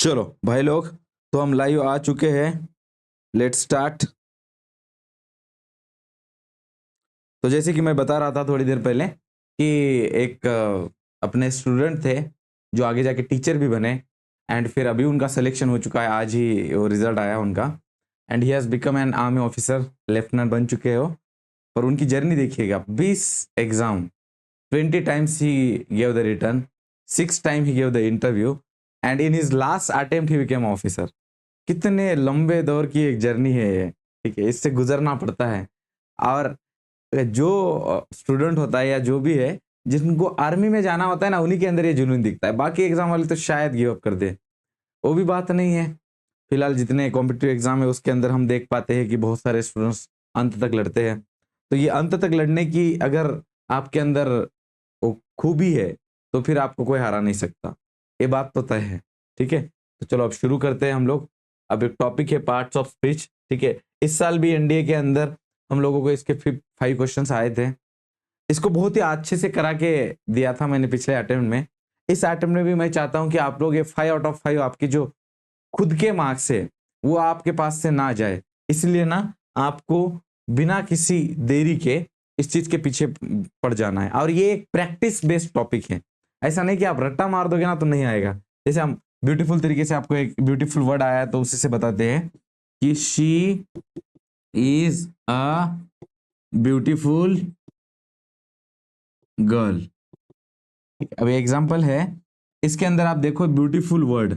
चलो भाई लोग, तो हम लाइव आ चुके हैं। Let's start. तो जैसे कि मैं बता रहा था थोड़ी देर पहले कि एक अपने स्टूडेंट थे जो आगे जाके टीचर भी बने, एंड फिर अभी उनका सिलेक्शन हो चुका है, आज ही वो रिजल्ट आया उनका, and he has become an army officer, lieutenant बन चुके हो। पर उनकी जर्नी देखिएगा, 20 exam, 20 times he gave the return, 6 times he gave the interview, and in his last attempt he became officer। कितने लंबे दौर की एक जर्नी है ये, ठीक है, इससे गुजरना पड़ता है। और जो स्टूडेंट होता है या जो भी है जिनको आर्मी में जाना होता है ना, उन्हीं के अंदर ये जुनून दिखता है। बाकी एग्जाम वाले तो शायद गिव अप कर दे, वो भी बात नहीं है। फिलहाल जितने कॉम्पिटिटिव एग्जाम है उसके अंदर हम देख पाते हैं कि बहुत सारे स्टूडेंट्स अंत तक लड़ते हैं। तो ये अंत तक लड़ने की अगर आपके अंदर वो खूबी है तो फिर आपको कोई हरा नहीं सकता, ये बात तो तय है। ठीक है, तो चलो अब शुरू करते हैं हम लोग। अब एक टॉपिक है पार्ट्स ऑफ स्पीच। ठीक है, इस साल भी एनडीए के अंदर हम लोगों को इसके 5 क्वेश्चंस आए थे। इसको बहुत ही अच्छे से करा के दिया था मैंने पिछले अटेम्प्ट में। इस अटेम्प्ट में भी मैं चाहता हूं कि आप लोग ये 5 आउट ऑफ 5 आपकी जो खुद के मार्क्स है वो आपके पास से ना जाए, इसलिए ना आपको बिना किसी देरी के इस चीज के पीछे पड़ जाना है। और ये एक प्रैक्टिस बेस्ड टॉपिक है, ऐसा नहीं कि आप रट्टा मार दोगे ना तो नहीं आएगा। जैसे हम ब्यूटीफुल तरीके से, आपको एक ब्यूटीफुल वर्ड आया तो उसी से बताते हैं कि she is a beautiful girl. अब एग्जाम्पल है, इसके अंदर आप देखो ब्यूटीफुल वर्ड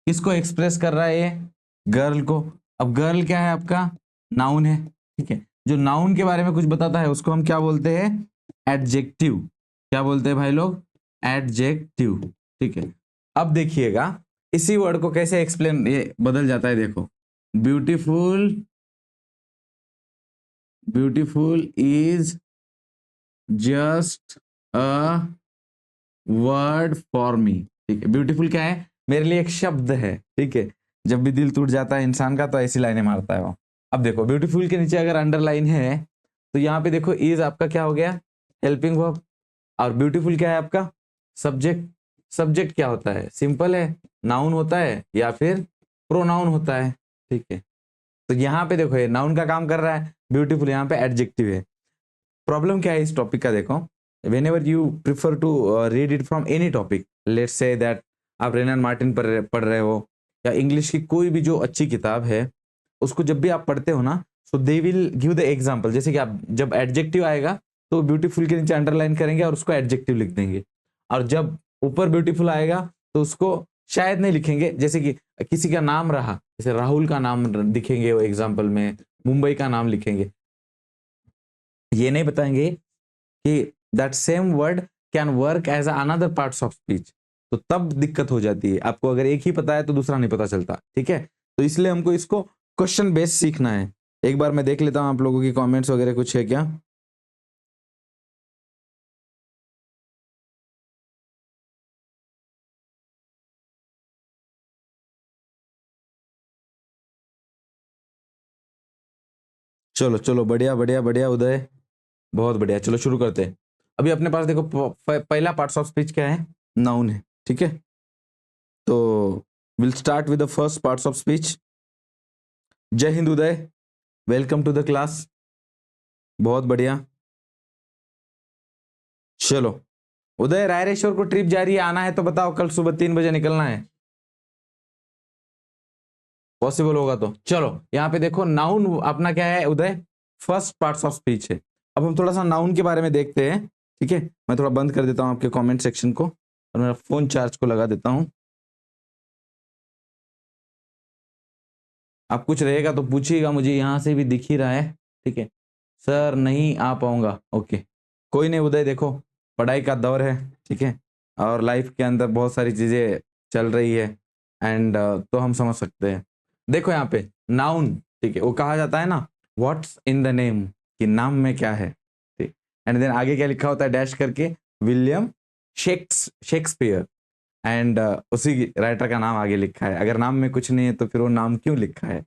किसको एक्सप्रेस कर रहा है, ये गर्ल को। अब गर्ल क्या है, आपका नाउन है। ठीक है, जो नाउन के बारे में कुछ बताता है उसको हम क्या बोलते हैं, एडजेक्टिव। क्या बोलते हैं भाई लोग, एडजेक्टिव। ठीक है, अब देखिएगा इसी वर्ड को कैसे एक्सप्लेन ये बदल जाता है। देखो, beautiful, beautiful is just a word for me. ठीक है, ब्यूटीफुल क्या है, मेरे लिए एक शब्द है। ठीक है, जब भी दिल टूट जाता है इंसान का तो ऐसी लाइनें मारता है वो। अब देखो ब्यूटीफुल के नीचे अगर अंडरलाइन है तो यहाँ पे देखो इज आपका क्या हो गया, हेल्पिंग वर्ब। और ब्यूटीफुल क्या है आपका, सब्जेक्ट। सब्जेक्ट क्या होता है, सिंपल है, नाउन होता है या फिर प्रोनाउन होता है। ठीक है, तो यहाँ पे देखो ये नाउन का काम कर रहा है, ब्यूटीफुल यहाँ पे एडजेक्टिव है। प्रॉब्लम क्या है इस टॉपिक का, देखो whenever you prefer to read it from any topic, let's say that आप रेनन मार्टिन पढ़ रहे हो या इंग्लिश की कोई भी जो अच्छी किताब है, उसको जब भी आप पढ़ते हो ना, so they will give the example. जैसे कि आप जब एडजेक्टिव आएगा तो ब्यूटीफुल के नीचे अंडरलाइन करेंगे और उसको एडजेक्टिव लिख देंगे, और जब ऊपर ब्यूटीफुल आएगा तो उसको शायद नहीं लिखेंगे। जैसे कि किसी का नाम रहा, जैसे राहुल का नाम दिखेंगे वो एग्जाम्पल में, मुंबई का नाम लिखेंगे, ये नहीं बताएंगे कि that same word can work as another parts of speech. तो तब दिक्कत हो जाती है, आपको अगर एक ही पता है तो दूसरा नहीं पता चलता। ठीक है, तो इसलिए हमको इसको क्वेश्चन बेस्ड सीखना है। एक बार मैं देख लेता हूं आप लोगों की कमेंट्स वगैरह कुछ है क्या। चलो चलो, बढ़िया बढ़िया बढ़िया उदय, बहुत बढ़िया। चलो शुरू करते हैं। अभी अपने पास देखो पहला पार्ट्स ऑफ स्पीच क्या है, नाउन है। ठीक है, तो will start with the first parts of speech. जय हिंद उदय, वेलकम टू द क्लास, बहुत बढ़िया। चलो उदय, रायरेश्वर को ट्रिप जा रही है, आना है तो बताओ, कल सुबह 3 बजे निकलना है, पॉसिबल होगा तो। चलो यहाँ पे देखो नाउन अपना क्या है उदय, फर्स्ट पार्ट्स ऑफ स्पीच है। अब हम थोड़ा सा नाउन के बारे में देखते हैं। ठीक है, मैं थोड़ा बंद कर देता हूँ आपके कमेंट सेक्शन को और मेरा फोन चार्ज को लगा देता हूँ। आप कुछ रहेगा तो पूछिएगा, मुझे यहाँ से भी दिख ही रहा है। ठीक है, सर नहीं आ पाऊंगा, ओके कोई नहीं उदय, देखो पढ़ाई का दौर है। ठीक है, और लाइफ के अंदर बहुत सारी चीजें चल रही है, एंड तो हम समझ सकते हैं। देखो यहाँ पे नाउन, ठीक है, वो कहा जाता है ना व्हाट्स इन द नेम, कि नाम में क्या है। ठीक, एंड देन आगे क्या लिखा होता है डैश करके, विलियम शेक्सपियर, एंड उसी राइटर का नाम आगे लिखा है। अगर नाम में कुछ नहीं है तो फिर वो नाम क्यों लिखा है,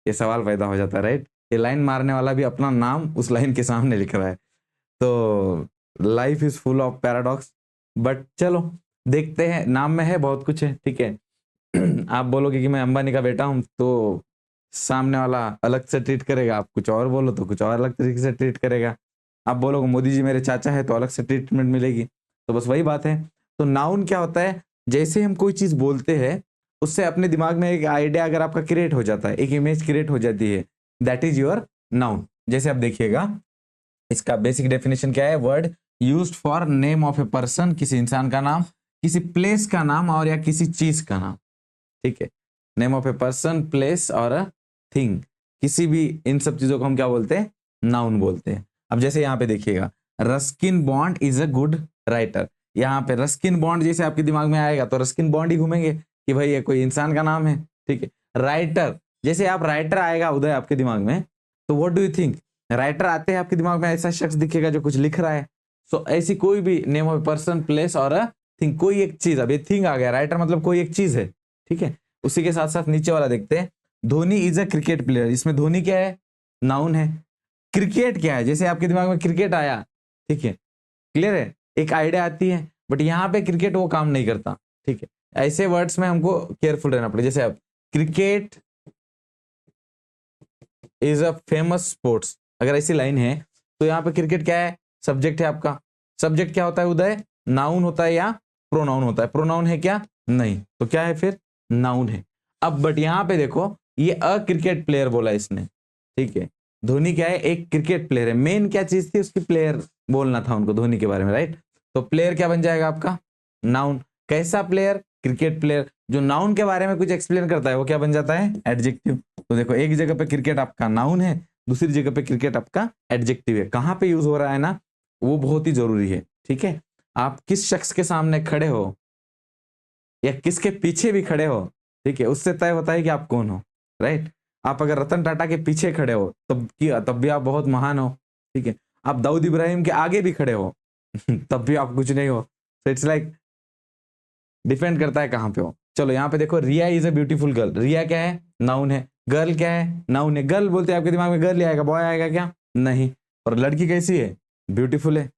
ये सवाल पैदा हो जाता है, राइट। ये लाइन मारने वाला भी अपना नाम उस लाइन के सामने लिख रहा है। तो life is full of paradox, but चलो देखते हैं, नाम में है बहुत कुछ है। ठीक है आप बोलोगे कि मैं अंबानी का बेटा हूं, तो सामने वाला अलग से ट्रीट करेगा, आप कुछ और बोलो तो कुछ और अलग तरीके से ट्रीट करेगा। आप बोलोगे मोदी जी मेरे चाचा है, तो अलग से ट्रीटमेंट मिलेगी। तो बस वही बात है। तो नाउन क्या होता है, जैसे हम कोई चीज बोलते हैं उससे अपने दिमाग में एक आइडिया अगर आपका क्रिएट हो जाता है, एक इमेज क्रिएट हो जाती है, दैट इज योर नाउन। जैसे आप देखिएगा, इसका बेसिक डेफिनेशन क्या है, word used for name of a person, किसी इंसान का नाम, किसी प्लेस का नाम और या किसी चीज का नाम। ठीक है, name of a person, place और अ थिंग, किसी भी इन सब चीजों को हम क्या बोलते हैं, नाउन बोलते हैं। अब जैसे यहाँ पे देखिएगा, Ruskin bond is a good writer. यहाँ पे रस्किन बॉन्ड जैसे आपके दिमाग में आएगा तो रस्किन बॉन्ड ही घूमेंगे कि भाई ये कोई इंसान का नाम है। ठीक है, राइटर, जैसे आप राइटर आएगा उदय आपके दिमाग में, तो what do you think, writer आते हैं आपके दिमाग में, ऐसा शख्स दिखेगा जो कुछ लिख रहा है। सो ऐसी कोई भी नेम ऑफ पर्सन, प्लेस और अ थिंग, कोई एक चीज, अब ये थिंग आ गया, राइटर मतलब कोई एक चीज है। ठीक है, उसी के साथ साथ नीचे वाला देखते हैं, Dhoni is a cricket player. इसमें धोनी क्या है, नाउन है। क्रिकेट क्या है, जैसे आपके दिमाग में क्रिकेट आया, ठीक है, क्लियर है, एक आइडिया आती है, बट यहाँ पे क्रिकेट वो काम नहीं करता। ठीक है, ऐसे वर्ड्स में हमको केयरफुल रहना पड़ेगा। जैसे अब cricket is a famous sports, अगर ऐसी लाइन है तो यहाँ पे क्रिकेट क्या है, सब्जेक्ट है आपका। सब्जेक्ट क्या होता है उदय, नाउन होता है या प्रोनाउन होता है, प्रोनाउन है क्या, नहीं, तो क्या है फिर, नाउन है। अब बट यहाँ पे देखो, ये अ क्रिकेट प्लेयर बोला इसने। ठीक है, धोनी क्या है, एक क्रिकेट प्लेयर है, मेन क्या चीज थी उसकी, प्लेयर बोलना था उनको धोनी के बारे में, राइट। तो प्लेयर क्या बन जाएगा आपका, नाउन। कैसा प्लेयर, क्रिकेट प्लेयर। जो नाउन के बारे में कुछ एक्सप्लेन करता है वो क्या बन जाता है, एडजेक्टिव। तो देखो, एक जगह पे क्रिकेट आपका नाउन है, दूसरी जगह पे क्रिकेट आपका एडजेक्टिव है। कहाँ पे यूज हो रहा है ना, वो बहुत ही जरूरी है। ठीक है, आप किस शख्स के सामने खड़े हो या किसके पीछे भी खड़े हो, ठीक है, उससे तय होता है कि आप कौन हो, राइट। आप अगर रतन टाटा के पीछे खड़े हो तब भी आप बहुत महान हो। ठीक है, आप दाऊद इब्राहिम के आगे भी खड़े हो तब भी आप कुछ नहीं हो। तो इट्स लाइक डिपेंड करता है कहाँ पे हो। चलो यहाँ पे देखो, रिया इज अ ब्यूटीफुल गर्ल। रिया क्या है, नाउन है। गर्ल क्या है, नाउन है। गर्ल बोलते हैं आपके दिमाग में गर्ल ही आएगा, बॉय आएगा क्या, नहीं। और लड़की कैसी है, ब्यूटीफुल है।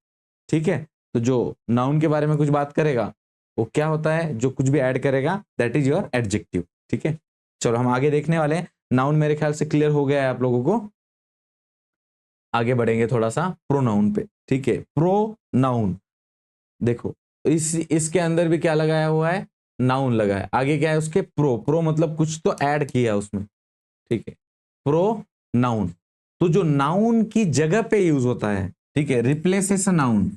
ठीक है, तो जो नाउन के बारे में कुछ बात करेगा वो क्या होता है, जो कुछ भी ऐड करेगा दैट इज योर एडजेक्टिव। ठीक है, चलो हम आगे देखने वाले हैं। नाउन मेरे ख्याल से क्लियर हो गया है आप लोगों को। आगे बढ़ेंगे थोड़ा सा प्रोनाउन पे। ठीक है, प्रोनाउन देखो, इसके अंदर भी क्या लगाया हुआ है, नाउन लगा है। आगे क्या है उसके, प्रो। प्रो मतलब कुछ तो ऐड किया उसमें। ठीक है, प्रो नाउन, तो जो नाउन की जगह पे यूज होता है, ठीक है, रिप्लेसेस अ नाउन।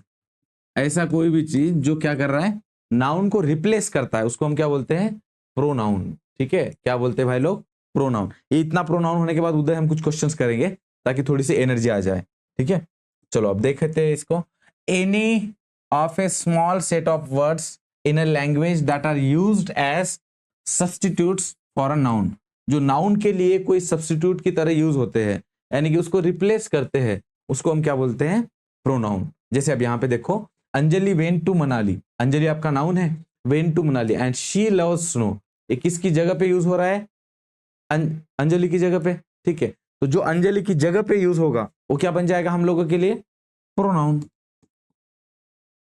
ऐसा कोई भी चीज जो क्या कर रहा है, नाउन को रिप्लेस करता है, उसको हम क्या बोलते हैं, प्रोनाउन। ठीक है, क्या बोलते हैं भाई लोग, प्रोनाउन। ये इतना प्रोनाउन होने के बाद उधर हम कुछ क्वेश्चंस करेंगे ताकि थोड़ी सी एनर्जी आ जाए। ठीक है, चलो अब देखते हैं इसको। Any of a small set of words in a language that are used as substitutes for a noun. जो नाउन के लिए कोई सब्स्टिट्यूट की तरह यूज होते हैं, यानी कि उसको रिप्लेस करते हैं, उसको हम क्या बोलते हैं, प्रोनाउन। जैसे अब यहाँ पे देखो, अंजलि वेंट टू मनाली। अंजलि आपका नाउन है, went to Manali and she loves snow. ये किसकी जगह पे यूज हो रहा है, अंजलि की जगह पे। ठीक है, तो जो अंजलि की जगह पे यूज होगा वो क्या बन जाएगा हम लोगों के लिए, प्रोनाउन।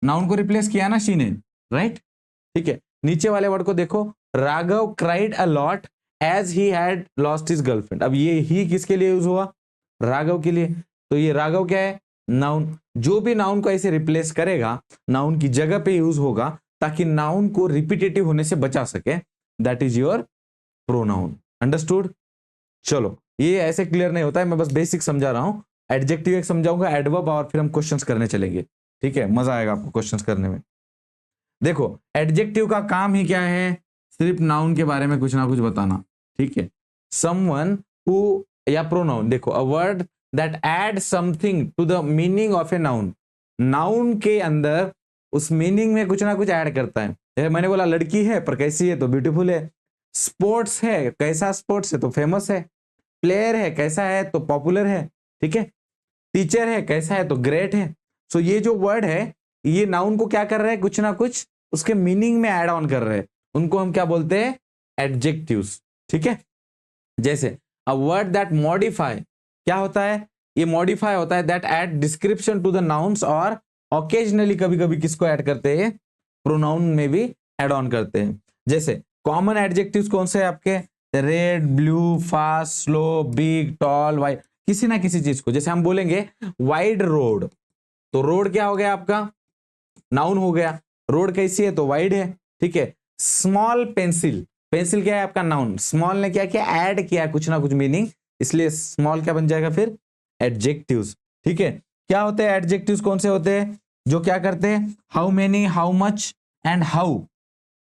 नाउन को रिप्लेस किया ना शी ने, राइट। ठीक है, नीचे वाले वर्ड को देखो, Raghav cried a lot as he had lost his girlfriend. अब ये ही किसके लिए यूज हुआ, राघव के लिए। तो ये राघव क्या है, नाउन। जो भी नाउन को ऐसे रिप्लेस करेगा, नाउन की जगह पे यूज होगा ताकि नाउन को रिपीटेटिव होने से बचा सके, that is your pronoun. Understood. चलो, ये ऐसे क्लियर नहीं होता है, मैं बस बेसिक समझा रहा हूं। एडजेक्टिव एक समझाऊंगा, एडवर्ब, और फिर हम क्वेश्चंस करने चलेंगे। ठीक है, मजा आएगा आपको क्वेश्चंस करने में। देखो, एडजेक्टिव का काम ही क्या है, सिर्फ नाउन के बारे में कुछ ना कुछ बताना। ठीक है, समवन हु, या प्रोनाउन। देखो, a word that add something to the meaning of a noun. Noun के अंदर उस मीनिंग में कुछ ना कुछ ऐड करता है। जैसे मैंने बोला, लड़की है पर कैसी है, तो ब्यूटीफुल है। स्पोर्ट्स है, कैसा स्पोर्ट्स है, तो फेमस है। प्लेयर है, कैसा है, तो पॉपुलर है। ठीक है, टीचर है, कैसा है, तो ग्रेट है। सो ये जो वर्ड है, ये नाउन को क्या कर रहे हैं, कुछ ना कुछ उसके मीनिंग में ऐड ऑन कर रहे हैं, उनको हम क्या बोलते हैं, एडजेक्टिव्स। ठीक है, जैसे अ वर्ड दैट मॉडिफाई, क्या होता है, ये मॉडिफाई होता है, that add description to the nouns, और ऑकेजनली कभी कभी किसको ऐड करते हैं, प्रोनाउन में भी ऐड ऑन करते हैं। जैसे कॉमन एडजेक्टिव्स कौन से हैं आपके? Red, blue, fast, slow, big, tall, wide, किसी ना किसी चीज को, जैसे हम बोलेंगे वाइड रोड, तो रोड क्या हो गया आपका? नाउन हो गया। रोड कैसी है? तो वाइड है, ठीक है। स्मॉल पेंसिल, पेंसिल क्या है आपका? नाउन। स्मॉल ने क्या किया? ऐड किया कुछ ना कुछ मीनिंग, इसलिए स्मॉल क्या बन जाएगा फिर? एडजेक्टिव्स, ठीक है। क्या होते हैं एडजेक्टिव्स? कौन से होते हैं? जो क्या करते हैं? How many, how much and how,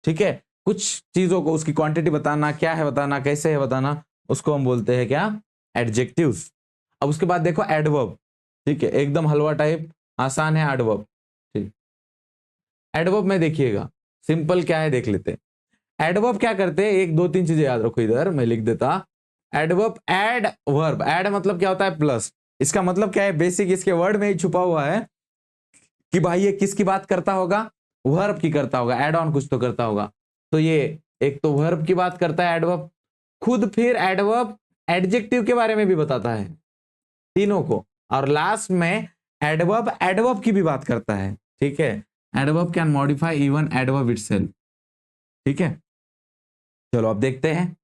ठीक है। कुछ चीजों को उसकी क्वांटिटी बताना, क्या है बताना, कैसे है बताना, उसको हम बोलते हैं क्या? एडजेक्टिव्स। अब उसके बाद देखो एडवर्ब, ठीक है, एकदम हलवा टाइप आसान है एडवर्ब, ठीक। एडवर्ब में देखिएगा सिंपल क्या है देख लेते हैं। एडवर्ब क्या करते हैं? एक दो तीन चीजें याद रखो, इधर मैं लिख देता। एडवर्ब ऐड वर्ब, ऐड मतलब क्या होता है? प्लस। इसका मतलब क्या है? बेसिक इसके वर्ड में ही छुपा हुआ है कि भाई ये किसकी बात करता होगा? वर्ब की करता होगा, एड ऑन कुछ तो करता होगा। तो ये एक तो वर्ब की बात करता है एडवर्ब, खुद फिर एडवर्ब एडजेक्टिव के बारे में भी बताता है, तीनों को, और लास्ट में एडवर्ब एडवर्ब की भी बात करता है, ठीक है। Adverb can modify even adverb itself, ठीक है। चलो अब देखते हैं।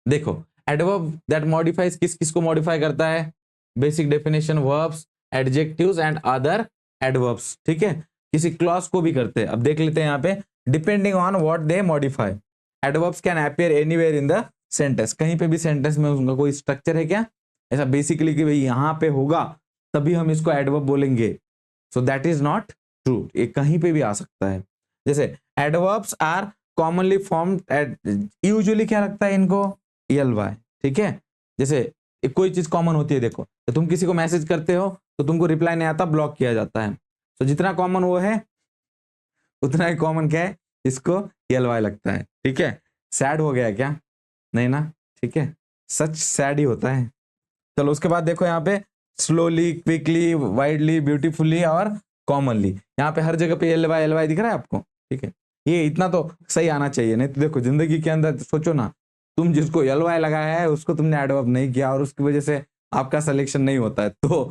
देखो एडवर्ब दैट मॉडिफाइज किस किस को मॉडिफाई करता है? Basic definition, verbs, adjectives and other adverbs, ठीक है। किसी क्लॉज को भी करते हैं। अब देख लेते हैं यहाँ पे, depending on what they modify, adverbs can appear anywhere in the sentence, कहीं पे भी सेंटेंस में उनका कोई स्ट्रक्चर है क्या ऐसा बेसिकली कि भाई यहाँ पे होगा तभी हम इसको एडवर्ब बोलेंगे? So that is not true, ये कहीं पे भी आ सकता है। जैसे adverbs are commonly formed, usually क्या लगता है इनको? एल वाई, ठीक है। जैसे कोई चीज कॉमन होती है, देखो तो तुम किसी को मैसेज करते हो तो तुमको रिप्लाई नहीं आता, ब्लॉक किया जाता है। तो जितना कॉमन वो है उतना ही कॉमन क्या है? इसको एल वाई लगता है, ठीक है। सैड हो गया क्या? नहीं ना, ठीक है, सच सैड ही होता है। चलो उसके बाद देखो यहाँ पे स्लोली, क्विकली, वाइडली, ब्यूटीफुली और कॉमनली, यहाँ पे हर जगह पे एल वाई दिख रहा है आपको, ठीक है। ये इतना तो सही आना चाहिए, नहीं तो देखो जिंदगी के अंदर सोचो ना, तुम जिसको एल वाई लगाया है उसको तुमने एडवर्ब नहीं किया और उसकी वजह से आपका सिलेक्शन नहीं होता है, तो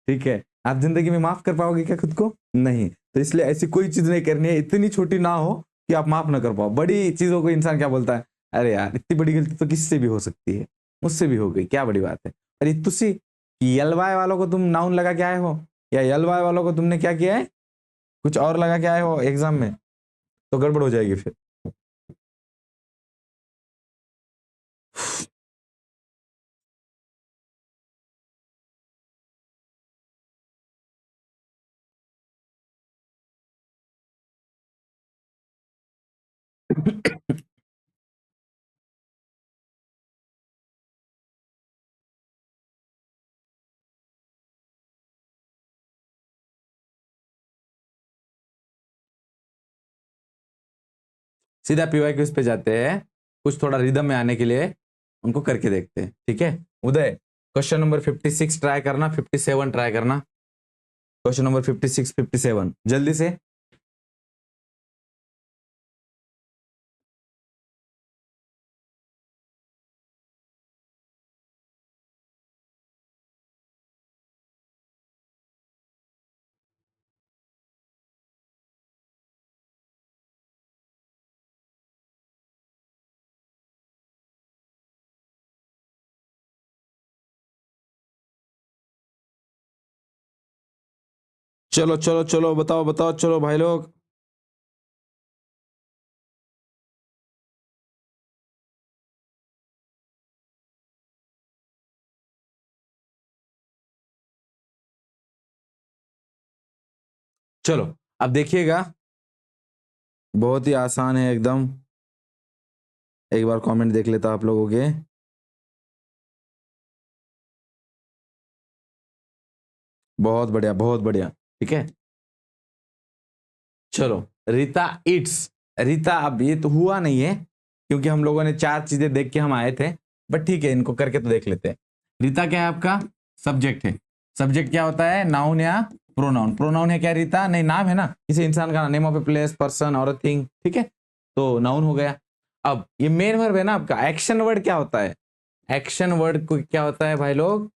ठीक है, आप जिंदगी में माफ कर पाओगे क्या खुद को? नहीं। तो इसलिए ऐसी कोई चीज नहीं करनी है इतनी छोटी ना हो कि आप माफ ना कर पाओ। बड़ी चीजों को इंसान क्या बोलता है? अरे यार इतनी बड़ी गलती तो किससे भी हो सकती है, मुझसे भी हो गई, क्या बड़ी बात है। अरे तुसी यलवाय वालों को तुम नाउन लगा के आए हो, या यलवाय वालों को तुमने क्या किया है? कुछ और लगा के आए हो एग्जाम में, तो गड़बड़ हो जाएगी फिर। सीधा पीवाई क्विज पे जाते हैं, कुछ थोड़ा रिदम में आने के लिए उनको करके देखते हैं, ठीक है। उदय क्वेश्चन नंबर 56 ट्राई करना, 57 ट्राई करना, क्वेश्चन नंबर 56 57 जल्दी से। चलो चलो चलो बताओ बताओ, चलो भाई लोग। चलो अब देखिएगा, बहुत ही आसान है एकदम। एक बार कमेंट देख लेता आप लोगों के। बहुत बढ़िया बहुत बढ़िया, ठीक है। चलो रीता इट्स, रीता अब ये तो हुआ नहीं है क्योंकि हम लोगों ने चार चीजें देख के हम आए थे, बट ठीक है इनको करके तो देख लेते हैं। रीता क्या है आपका? सब्जेक्ट है। सब्जेक्ट क्या होता है? नाउन या प्रोनाउन? प्रोनाउन है क्या रीता? नहीं, नाम है ना किसी इंसान का, name of a place, person और थिंग, ठीक है, तो नाउन हो गया। अब ये मेन वर्ब है ना आपका। एक्शन वर्ड क्या होता है? एक्शन वर्ड को क्या होता है भाई लोग?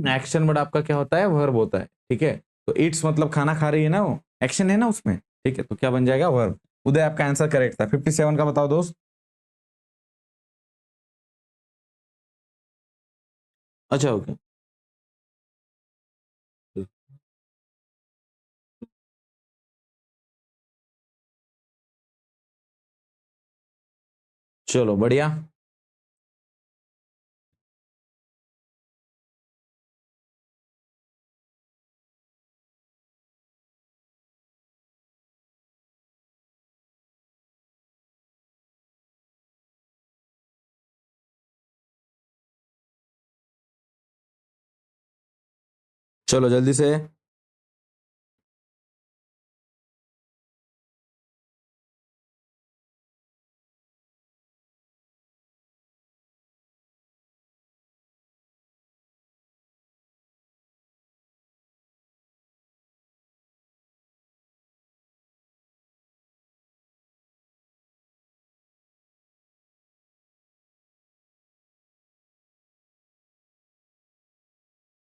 एक्शन वर्ड आपका क्या होता है? वर्ब होता है, ठीक है। तो इट्स मतलब खाना खा रही है ना वो, एक्शन है ना उसमें, ठीक है, तो क्या बन जाएगा? वर्ब। उदय आपका आंसर करेक्ट था। 57 का बताओ दोस्त। अच्छा ओके, चलो बढ़िया। चलो जल्दी से।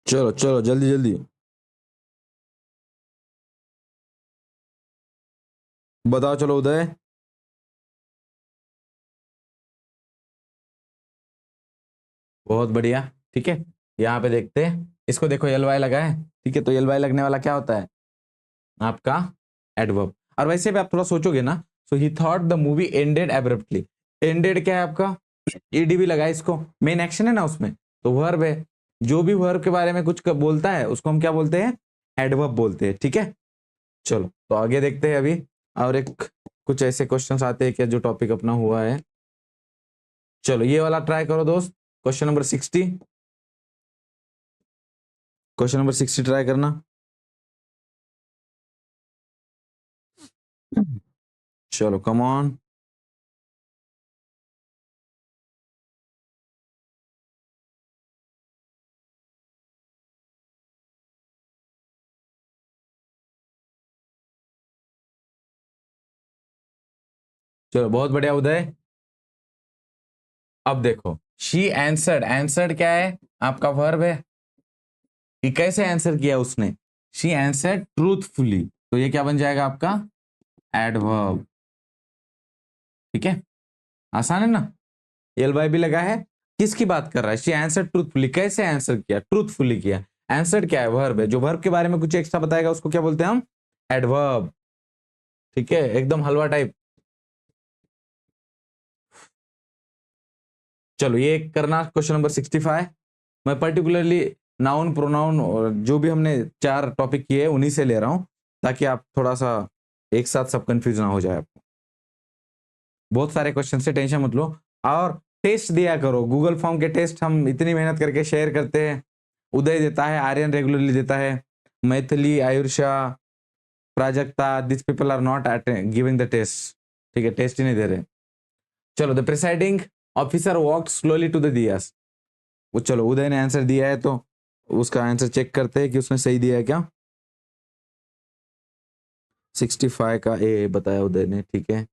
चलो चलो जल्दी जल्दी बताओ। चलो उदय। बहुत बढ़िया। ठीक है, यहाँ पे देखते हैं इसको, देखो एल वाई लगा है। ठीक है, तो एल वाई लगने वाला क्या होता है आपका एडवर्ब। और वैसे भी आप थोड़ा सोचोगे ना, so he thought the movie ended abruptly. Ended क्या है आपका, ईडी भी लगा है, इसको मेन एक्शन है ना उसमें, तो वर्ब है। जो भी वर्ब के बारे में कुछ बोलता है उसको हम क्या बोलते हैं, एडवर्ब बोलते हैं। ठीक है, चलो तो आगे देखते हैं अभी। और एक कुछ ऐसे क्वेश्चंस आते हैं क्या जो टॉपिक अपना हुआ है। चलो ये वाला ट्राई करो दोस्त, question number 60। Question number 60 try करना। चलो कम ऑन। चलो बहुत बढ़िया उदय। अब देखो, शी आंसर्ड, आंसर्ड क्या है आपका वर्ब है कि कैसे आंसर किया उसने, शी आंसर्ड ट्रूथफुली, तो ये क्या बन जाएगा आपका एडवर्ब। ठीक है, आसान है ना। एल वाई भी लगा है, किसकी बात कर रहा है, शी आंसर ट्रूथफुली, कैसे आंसर किया, ट्रूथफुली किया। आंसर क्या है, वर्ब है। जो वर्ब के बारे में कुछ एक्स्ट्रा बताएगा उसको क्या बोलते हैं हम, एडवर्ब। ठीक है, एकदम हलवा टाइप। चलो ये करना क्वेश्चन नंबर 65। मैं पर्टिकुलरली नाउन प्रोनाउन और जो भी हमने 4 टॉपिक किए उन्हीं से ले रहा हूं, ताकि आप थोड़ा सा एक साथ सब कंफ्यूज ना हो जाए आपको। बहुत सारे क्वेश्चन से टेंशन मत लो। और टेस्ट दिया करो, गूगल फॉर्म के टेस्ट हम इतनी मेहनत करके शेयर करते हैं। उदय देता है, आर्यन रेगुलरली देता है, Maithili, Ayusha, Prajakta, this people are not giving the test. ठीक है, टेस्ट ही नहीं दे रहे। चलो, the presiding officer walk slowly to the dais. वो चलो उदय ने आंसर दिया है, तो उसका आंसर चेक करते हैं कि उसने सही दिया है क्या। 65 का ए बताया उदय ने। ठीक है,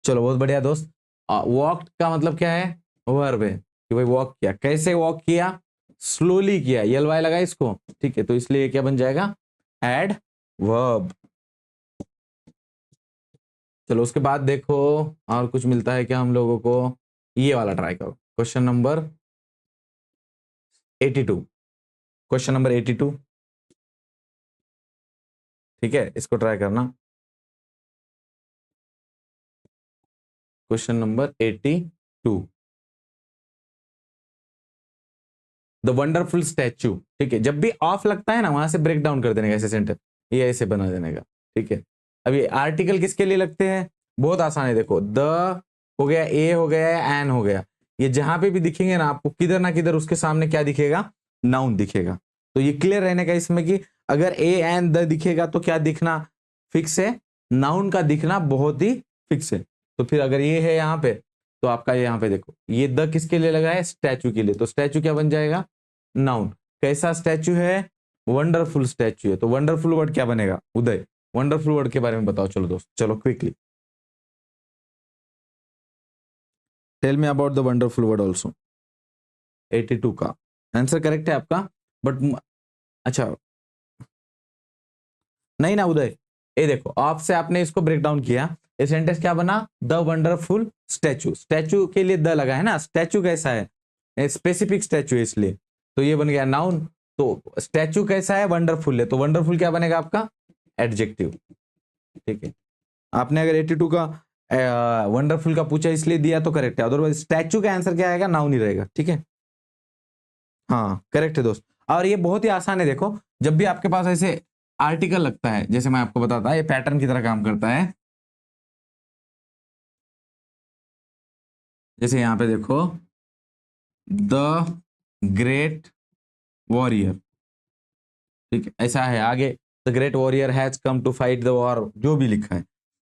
चलो बहुत बढ़िया दोस्त। वॉक का मतलब क्या है, वर्ब है कि भाई वॉक किया, कैसे वॉक किया, स्लोली किया, यल वाई लगा इसको। ठीक है, तो इसलिए क्या बन जाएगा, एड वर्ब। चलो उसके बाद देखो और कुछ मिलता है क्या हम लोगों को। ये वाला ट्राई करो, क्वेश्चन नंबर 82। Question number 82। ठीक है, इसको ट्राई करना। Question number 82, the wonderful statue. ठीक है, जब भी ऑफ लगता है ना वहां से ब्रेक डाउन कर देने का ऐसे सेंटर, ये ऐसे बना देने का। ठीक है, अभी आर्टिकल किसके लिए लगते हैं, बहुत आसान है। देखो द हो गया, ए हो गया, एन हो गया, ये जहां पे भी दिखेंगे ना आपको किधर ना किधर उसके सामने क्या दिखेगा, नाउन दिखेगा। तो ये क्लियर रहने का इसमें कि अगर ए एन द दिखेगा तो क्या दिखना फिक्स है, नाउन का दिखना बहुत ही फिक्स है। तो फिर अगर ये है यहाँ पे, तो आपका यहाँ पे देखो ये द किसके लिए लगा है, स्टैचू के लिए, तो स्टैचू क्या बन जाएगा, नाउन। कैसा स्टैचू है, वंडरफुल स्टैचू है, तो वंडरफुल वर्ड क्या बनेगा उदय, वंडरफुल वर्ड के बारे में बताओ। चलो दोस्त, चलो quickly tell me about the wonderful word also. 82 का आंसर करेक्ट है आपका, बट अच्छा नहीं ना उदय, ये देखो ऑफ से आपने इसको ब्रेक डाउन किया, ये सेंटेंस क्या बना, द वंडरफुल स्टैचू। स्टैचू के लिए द लगा है ना, स्टैचू कैसा है, स्पेसिफिक स्टैचू है इसलिए, तो ये बन गया नाउन। तो स्टैचू कैसा है, वंडरफुल है, तो वंडरफुल क्या बनेगा आपका, एडजेक्टिव। ठीक है, आपने अगर 82 का वंडरफुल का पूछा इसलिए दिया तो करेक्ट है, अदरवाइज स्टैचू का आंसर क्या आएगा, नाउन ही रहेगा। ठीक है, हाँ करेक्ट है दोस्त। और ये बहुत ही आसान है, देखो जब भी आपके पास ऐसे आर्टिकल लगता है, जैसे मैं आपको बताता, ये पैटर्न की तरह काम करता है। जैसे यहां पे देखो, द ग्रेट वॉरियर, ठीक है, ऐसा है आगे, the great warrior has come to fight the war, जो भी लिखा है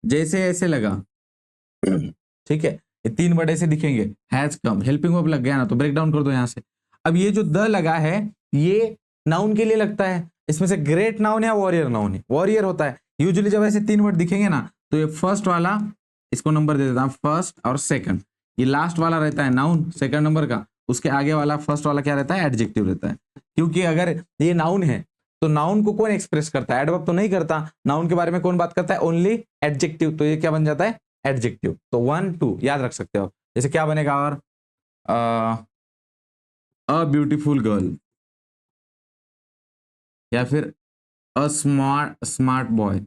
जैसे ऐसे लगा। ठीक है, ये 3 वर्ड ऐसे दिखेंगे, हैज कम, हेल्पिंग वर्ब लग गया ना, तो ब्रेक डाउन कर दो यहां से। अब ये जो द लगा है, ये नाउन के लिए लगता है, इसमें से ग्रेट नाउन है, वॉरियर नाउन है। वॉरियर होता है यूजुअली जब ऐसे 3 वर्ड दिखेंगे ना, तो ये फर्स्ट वाला, इसको नंबर दे देता हूं फर्स्ट और सेकंड, ये लास्ट वाला रहता है नाउन सेकंड नंबर का, उसके आगे वाला फर्स्ट वाला क्या रहता है, एडजेक्टिव रहता है। क्योंकि अगर ये नाउन है तो नाउन को कौन एक्सप्रेस करता है, एडवर्ब तो नहीं करता, नाउन के बारे में कौन बात करता है, ओनली एडजेक्टिव, तो ये क्या बन जाता है, एडजेक्टिव। तो 1 2 याद रख सकते हो, जैसे क्या बनेगा, और अ ब्यूटीफुल गर्ल, या फिर a smart smart boy,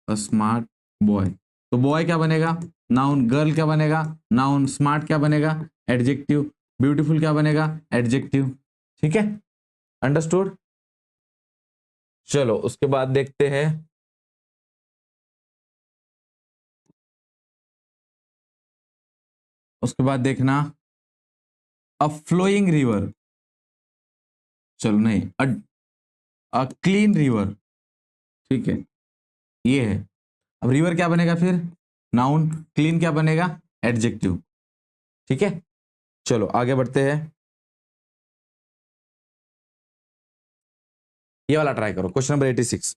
a smart boy, तो बॉय क्या बनेगा, नाउन, गर्ल क्या बनेगा, नाउन, स्मार्ट क्या बनेगा, एडजेक्टिव, ब्यूटीफुल क्या बनेगा, एडजेक्टिव। ठीक है, अंडरस्टूड। चलो उसके बाद देखते हैं, उसके बाद देखना, अ फ्लोइंग रिवर, चलो नहीं, अ क्लीन रिवर, ठीक है, ये है। अब रिवर क्या बनेगा फिर, नाउन, क्लीन क्या बनेगा, एडजेक्टिव। ठीक है, चलो आगे बढ़ते हैं, ये वाला ट्राई करो, क्वेश्चन नंबर 86।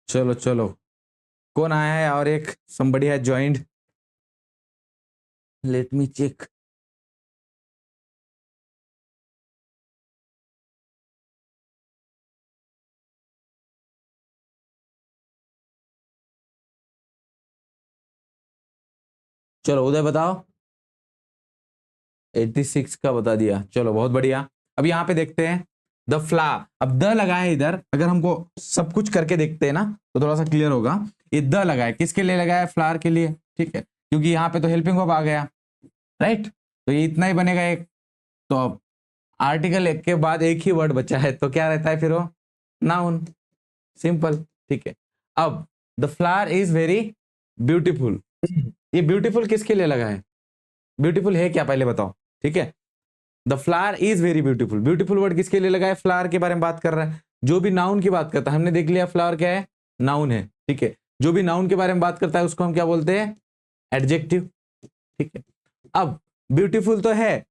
चलो चलो, कौन आया है, और एक somebody has joined, let me check। चलो उदय बताओ, 86 का बता दिया, चलो बहुत बढ़िया। अब यहाँ पे देखते हैं, द फ्ला, अब द लगा है इधर, अगर हमको सब कुछ करके देखते हैं ना तो थोड़ा सा क्लियर होगा। ये द लगा है, किसके लिए लगा है, फ्लावर के लिए, ठीक है, क्योंकि यहाँ पे तो हेल्पिंग वर्ब आ गया, राइट, तो ये इतना ही बनेगा एक। तो अब आर्टिकल एक के बाद एक ही वर्ड बचा है, तो क्या रहता है फिर वो, नाउन, सिंपल। ठीक है, अब the flower is very beautiful, ये ब्यूटीफुल किसके लिए लगा है, ब्यूटीफुल है क्या पहले बताओ। ठीक है, the flower is very beautiful, beautiful word किसके लिए लगा है, फ्लावर के बारे में बात कर रहा है, जो भी नाउन की बात करता है, हमने देख लिया फ्लावर क्या है, नाउन है। ठीक है, जो भी नाउन के बारे में बात करता है उसको हम क्या बोलते हैं, एडजेक्टिव। ठीक है, अब ब्यूटीफुल तो है,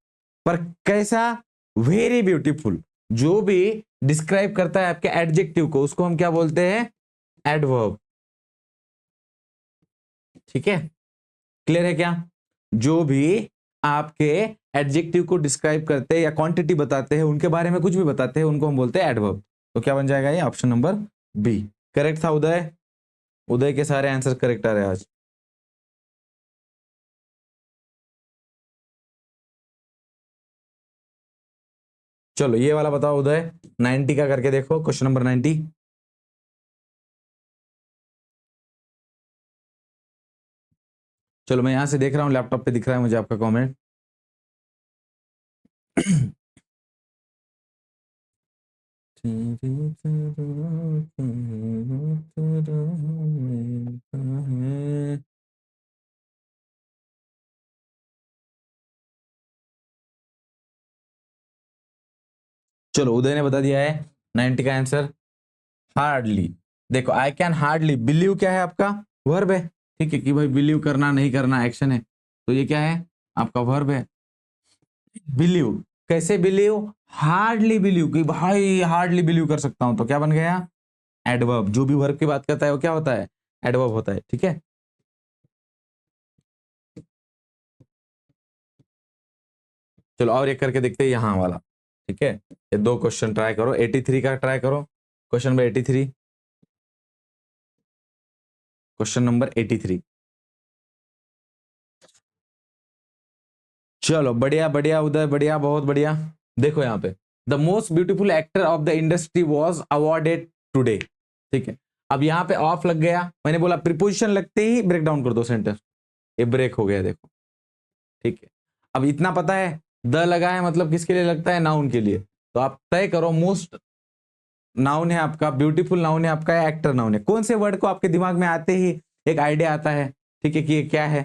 पर कैसा, वेरी ब्यूटीफुल, जो भी डिस्क्राइब करता है आपके एडजेक्टिव को उसको हम क्या बोलते हैं, एडवर्ब। ठीक है, क्लियर है क्या, जो भी आपके एडजेक्टिव को डिस्क्राइब करते हैं या क्वांटिटी बताते हैं, उनके बारे में कुछ भी बताते हैं, उनको हम बोलते हैं एडवर्ब। तो क्या बन जाएगा ये, ऑप्शन नंबर बी करेक्ट था। उदय, उदय के सारे आंसर करेक्ट आ रहे हैं आज। चलो ये वाला बताओ उदय, 90 का करके देखो, क्वेश्चन नंबर 90। चलो मैं यहां से देख रहा हूं, लैपटॉप पे दिख रहा है मुझे आपका कमेंट। चलो उदय ने बता दिया है 90 का आंसर, हार्डली। देखो आई कैन हार्डली, बिलीव क्या है आपका, वर्ब है। ठीक है, कि भाई बिलीव करना नहीं करना एक्शन है, तो ये क्या है आपका वर्ब है, बिलीव। कैसे बिलीव, हार्डली बिलीव कि भाई हार्डली बिलीव कर सकता हूं, तो क्या बन गया? एडवर्ब। जो भी वर्ब की बात करता है वो क्या होता है? एडवर्ब होता है। ठीक है, चलो और एक करके देखते हैं यहां वाला। ठीक है, ये दो क्वेश्चन ट्राई करो, 83 का ट्राई करो। Question number 83, question number 83। चलो बढ़िया बढ़िया उदय, बढ़िया, बहुत बढ़िया। देखो यहाँ पे, the most beautiful actor of the industry was awarded today. ठीक है, अब यहाँ पे ऑफ लग गया, मैंने बोला प्रीपोजिशन लगते ही ब्रेक डाउन कर दो सेंटेंस, ये ब्रेक हो गया देखो। ठीक है, अब इतना पता है द लगा है मतलब किसके लिए लगता है? नाउन के लिए। तो आप तय करो, मोस्ट नाउन है आपका, ब्यूटीफुल नाउन है आपका, एक्टर नाउन है, कौन से वर्ड को आपके दिमाग में आते ही एक आइडिया आता है, ठीक है, कि ये क्या है?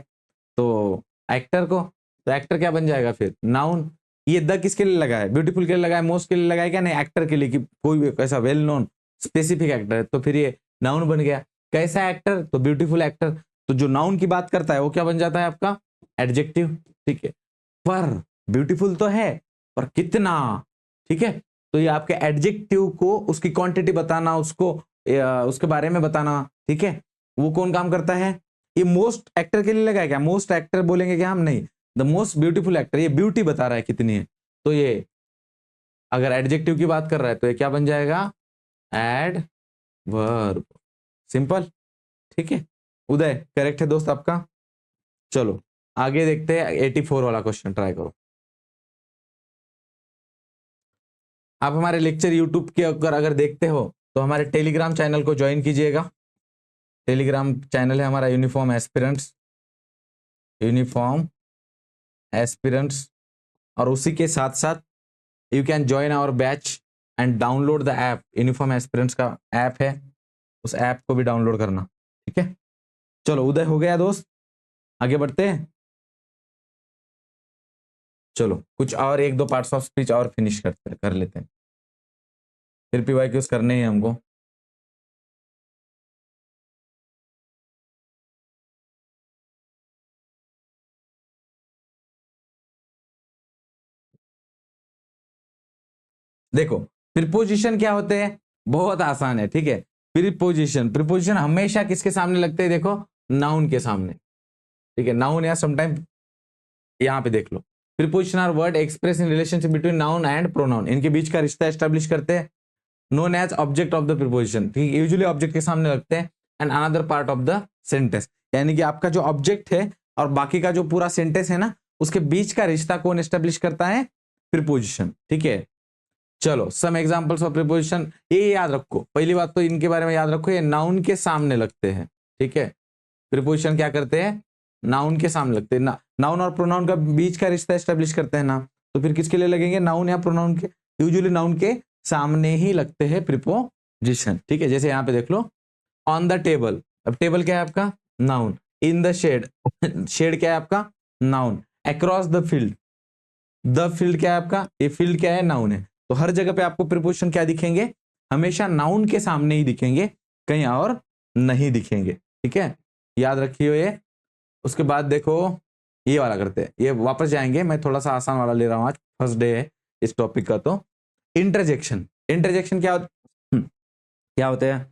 तो एक्टर को। तो एक्टर क्या बन जाएगा फिर? नाउन। ये द किसके लिए लगा है? ब्यूटीफुल के लिए लगा है, मोस्ट के लिए लगा है क्या? नहीं, एक्टर के लिए, कि कोई भी ऐसा वेल नोन स्पेसिफिक एक्टर है, तो फिर ये नाउन बन गया। कैसा एक्टर? तो ब्यूटीफुल एक्टर। तो जो नाउन की बात करता है वो क्या बन जाता है आपका? एडजेक्टिव। ठीक है, पर ब्यूटीफुल तो है, पर कितना? ठीक है, तो ये आपके एडजेक्टिव को उसकी क्वांटिटी बताना, उसको उसके बारे में बताना। ठीक है, वो कौन काम करता है? ये मोस्ट एक्टर के लिए लगा है क्या? मोस्ट एक्टर बोलेंगे क्या हम? नहीं, द मोस्ट ब्यूटीफुल एक्टर, ये ब्यूटी बता रहा है कितनी है। तो ये अगर एडजेक्टिव की बात कर रहा है तो ये क्या बन जाएगा? Adverb. सिंपल। ठीक है, उदय करेक्ट है दोस्त आपका। चलो आगे देखते हैं, 84 वाला क्वेश्चन ट्राई करो। आप हमारे लेक्चर यूट्यूब के अगर देखते हो तो हमारे टेलीग्राम चैनल को ज्वाइन कीजिएगा। टेलीग्राम चैनल है हमारा यूनिफॉर्म एस्पिरेंट्स, यूनिफॉर्म एस्पिरेंट्स। और उसी के साथ साथ you can join our batch and download the app. Uniform aspirants का ऐप है, उस ऐप को भी डाउनलोड करना। ठीक है, चलो उदय हो गया दोस्त, आगे बढ़ते हैं। चलो कुछ और एक दो पार्ट्स ऑफ स्पीच और फिनिश करते कर लेते हैं, फिर पीवाईक्यूज करने ही हमको। देखो प्रीपोजिशन क्या होते हैं? बहुत आसान है। ठीक है, प्रीपोजिशन, प्रीपोजिशन हमेशा किसके सामने लगते हैं? देखो नाउन के सामने। ठीक है, नाउन या समटाइम, यहाँ पे देख लो, preposition are word express in relationship between noun and pronoun, इनके बीच का रिश्ता एस्टेब्लिश करते हैं। Known as object of the preposition, ठीक है, यूजुअली ऑब्जेक्ट के सामने लगते हैं। And another part of the sentence, यानी कि आपका जो ऑब्जेक्ट है और बाकी का जो पूरा सेंटेंस है ना, उसके बीच का रिश्ता कौन एस्टेब्लिश करता है? प्रीपोजिशन। ठीक है, चलो सम एग्जांपल्स ऑफ प्रीपोजिशन, ये याद रखो। पहली बात तो इनके बारे में याद रखो, ये नाउन के सामने लगते हैं। ठीक है, प्रीपोजिशन क्या करते हैं? नाउन के सामने लगते हैं। नाउन और प्रोनाउन का बीच का रिश्ता एस्टेब्लिश करते हैं ना, तो फिर किसके लिए लगेंगे? नाउन या प्रोनाउन के? यूजुअली नाउन के सामने ही लगते हैं प्रीपोजिशन। ठीक है, जैसे यहाँ पे देख लो, ऑन द टेबल। अब टेबल क्या है आपका? Noun. In the shade, shade क्या है आपका? Noun. Across the field, the field क्या है आपका? ये फील्ड क्या है? नाउन है। तो हर जगह पे आपको प्रीपोजिशन क्या दिखेंगे? हमेशा नाउन के सामने ही दिखेंगे, कहीं और नहीं दिखेंगे। ठीक है, याद रखिए ये। उसके बाद देखो ये वाला करते हैं, ये वापस जाएंगे, मैं थोड़ा सा आसान वाला ले रहा हूँ, आज फर्स्ट डे है इस टॉपिक का। तो इंटरजेक्शन, इंटरजेक्शन क्या होते हैं?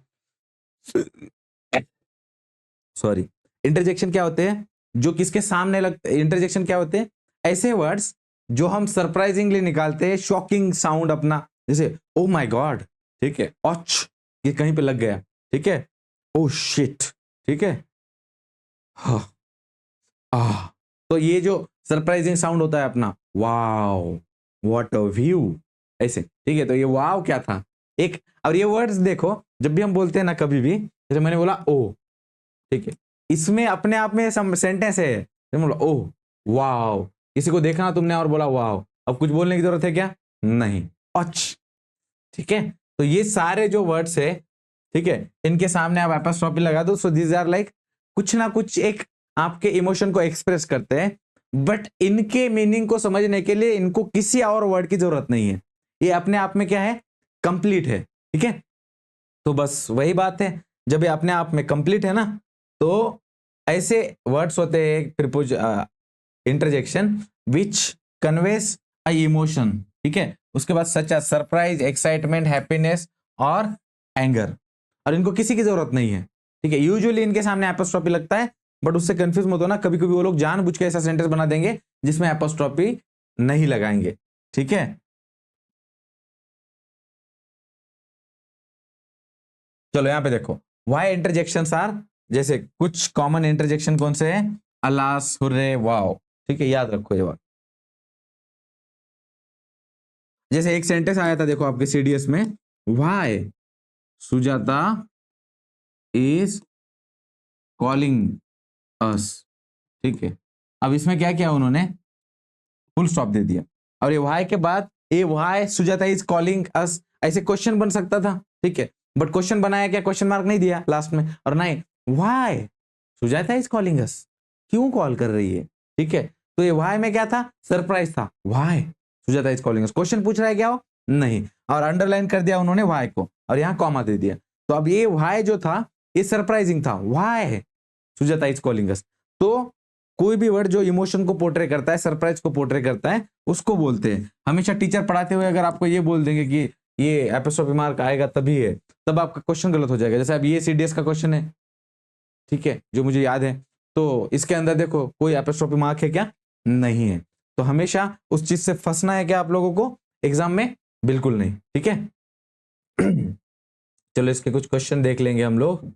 सॉरी, इंटरजेक्शन क्या होते हैं? जो किसके सामने लगते? इंटरजेक्शन क्या होते हैं? ऐसे वर्ड्स जो हम सरप्राइजिंगली निकालते हैं, शॉकिंग साउंड अपना, जैसे ओ माय गॉड, ठीक है, ऑच, ये कहीं पे लग गया, ठीक है, ओ शिट, ठीक है, हाँ, आह, तो ये जो सरप्राइजिंग साउंड होता है अपना, वाओ, व्हाट अ व्यू, ऐसे। ठीक है, तो ये वाओ क्या था? एक, और ये वर्ड्स देखो, जब भी हम बोलते हैं ना कभी भी, जैसे मैंने बोला ओ, ठीक है, इसमें अपने आप में सेंटेंस है, तुम बोला ओह, वाओ, किसी को देखना तुमने और बोला वाओ, अब कुछ बोलने की जरूरत है क्या? नहीं, अच्छ। ठीक है, तो ये सारे जो वर्ड्स है, ठीक है, इनके सामने आप एपोस्ट्रोफी लगा दो, सो दीज आर लाइक कुछ ना कुछ एक आपके इमोशन को एक्सप्रेस करते हैं, बट इनके मीनिंग को समझने के लिए इनको किसी और वर्ड की जरूरत नहीं है, ये अपने आप में क्या है? कंप्लीट है। ठीक है, तो बस वही बात है, जब ये अपने आप में कंप्लीट है ना, तो ऐसे वर्ड्स होते हैं प्रीपोज इंटरजेक्शन विच कन्वेस अ इमोशन। ठीक है। उसके बाद such as surprise, excitement, happiness और एंगर, और इनको किसी की जरूरत नहीं है, ठीक है। यूजुअली इनके सामने एपोस्ट्रोफी लगता है, बट उससे कंफ्यूज मत होना, कभी कभी वो लोग जानबूझ के ऐसा सेंटेंस बना देंगे जिसमें एपोस्ट्रोफी नहीं लगाएंगे, ठीक है। चलो यहां पे देखो, वाई इंटरजेक्शन आर, जैसे कुछ कॉमन इंटरजेक्शन कौन से हैं, अलास, हुर्रे, वाओ, ठीक है, याद रखो ये बात। जैसे एक सेंटेंस आया था देखो आपके सीडीएस में, why Sujata is calling us, ठीक है। अब इसमें क्या किया उन्होंने, फुल स्टॉप दे दिया, और ये वाई के बाद A Y Sujata is calling us, ऐसे क्वेश्चन बन सकता था, ठीक है। बट क्वेश्चन बनाया क्या, क्वेश्चन मार्क नहीं दिया लास्ट में, और नहीं why Sujata is calling us, क्यों कॉल कर रही है, ठीक है। तो ये वाई में क्या था, सरप्राइज था, why Sujata is calling us, question पूछ रहा है क्या हो, नहीं, और अंडरलाइन कर दिया उन्होंने वाई को, और यहाँ कॉमा दे दिया। तो अब ये वाई जो था ये सरप्राइजिंग था, why Sujata is calling us. तो कोई भी वर्ड जो इमोशन को पोर्ट्रे करता है, सरप्राइज को पोर्ट्रे करता है, उसको बोलते हैं। हमेशा टीचर पढ़ाते हुए अगर आपको ये बोल देंगे कि ये एपिस्ट्रोफी मार्क आएगा तभी है, तब आपका क्वेश्चन गलत हो जाएगा। जैसे अब ये सीडीएस का क्वेश्चन है, ठीक है, जो मुझे याद है, तो इसके अंदर देखो कोई एपिस्ट्रोफी मार्क है क्या, नहीं है। तो हमेशा उस चीज से फंसना है क्या आप लोगों को एग्जाम में, बिल्कुल नहीं, ठीक है। चलो इसके कुछ क्वेश्चन देख लेंगे हम लोग,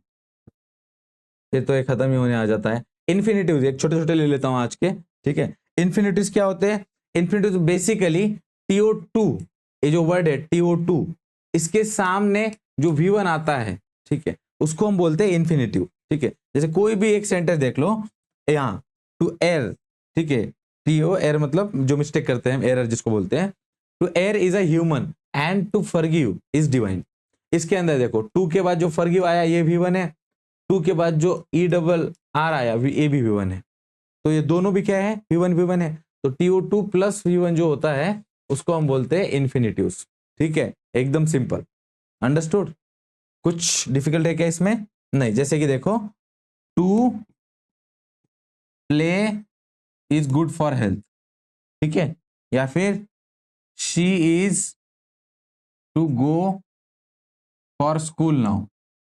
फिर तो ये खत्म ही होने आ जाता है। इन्फिनिटिव एक छोटे छोटे ले लेता हूं आज के, ठीक है। इन्फिनिटिव क्या होते हैं, इन्फिनिटिव बेसिकली TO2, ये जो वर्ड है TO2, इसके सामने जो V1 आता है, ठीक है, उसको हम बोलते हैं इन्फिनिटिव, ठीक है। जैसे कोई भी एक सेंटेंस देख लो, यहाँ टू एर, ठीक है, TO एर मतलब जो मिस्टेक करते हैं, एरर जिसको बोलते हैं, to err is a human and to forgive is divine. इसके अंदर देखो टू के बाद जो फॉरगिव आया ये V1 है, टू के बाद जो ERR आया ये भी V1 है, तो ये दोनों भी क्या है, V1 है। तो TO2 प्लस V1 जो होता है उसको हम बोलते हैं इन्फिनिटिव्स, ठीक है, एकदम सिंपल, अंडरस्टूड। कुछ डिफिकल्ट है क्या इसमें, नहीं। जैसे कि देखो, to play is good for health, ठीक है, या फिर she is to go for school now.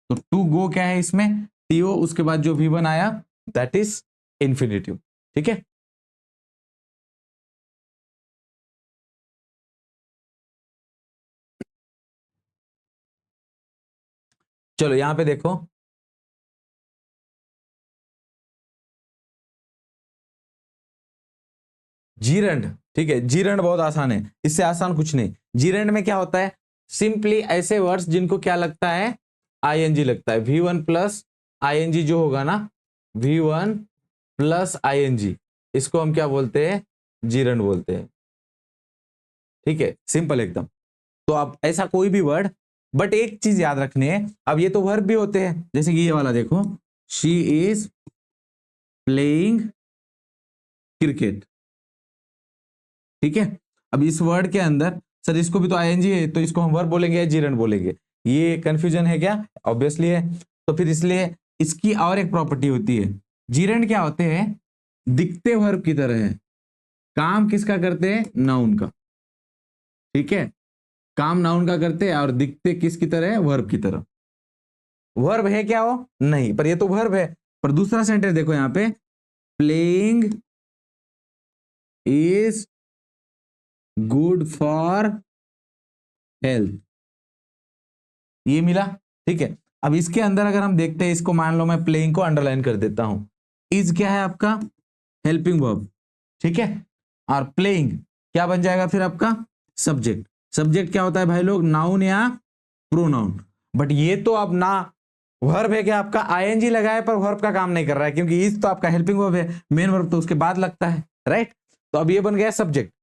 तो टू गो क्या है इसमें, TO, उसके बाद जो V1 आया दैट इज इन्फिनिटिव, ठीक है। चलो यहां पे देखो, जीरंड, ठीक है, जीरंड बहुत आसान है, इससे आसान कुछ नहीं। जीरंड में क्या होता है, सिंपली ऐसे वर्ड्स जिनको क्या लगता है, ING लगता है, V1 प्लस ING जो होगा ना, V1 प्लस ING, इसको हम क्या बोलते हैं, जीरंड बोलते हैं, ठीक है, सिंपल एकदम। तो आप ऐसा कोई भी वर्ड, बट एक चीज याद रखनी है, अब ये तो वर्ब भी होते हैं, जैसे कि ये वाला देखो, शी इज प्लेइंग क्रिकेट, ठीक है। अब इस वर्ड के अंदर सर इसको भी तो ING है, तो इसको हम वर्ब बोलेंगे या जीरंड बोलेंगे, ये कंफ्यूजन है क्या, ऑब्वियसली है। तो फिर इसलिए इसकी और एक प्रॉपर्टी होती है, जीरंड क्या होते हैं, दिखते वर्ब की तरह है, काम किसका करते हैं, नाउन का, ठीक है, काम नाउन का करते हैं, और दिखते किसकी तरह है, वर्ब की तरह। वर्ब है क्या वो, नहीं, पर ये तो वर्ब है। पर दूसरा सेंटेंस देखो यहां पे, playing is good for health, ये मिला, ठीक है। अब इसके अंदर अगर हम देखते हैं, इसको मान लो मैं प्लेइंग को अंडरलाइन कर देता हूं, इज क्या है आपका, हेल्पिंग वर्ब, ठीक है, और प्लेइंग क्या बन जाएगा फिर आपका, सब्जेक्ट। सब्जेक्ट क्या होता है भाई लोग, नाउन या प्रोनाउन। बट ये तो अब ना वर्ब है क्या आपका, ING लगाए पर वर्ब का काम नहीं कर रहा है, क्योंकि इज तो आपका हेल्पिंग वर्ब है, मेन वर्ब तो उसके बाद लगता है, राइट। तो अब ये बन गया सब्जेक्ट,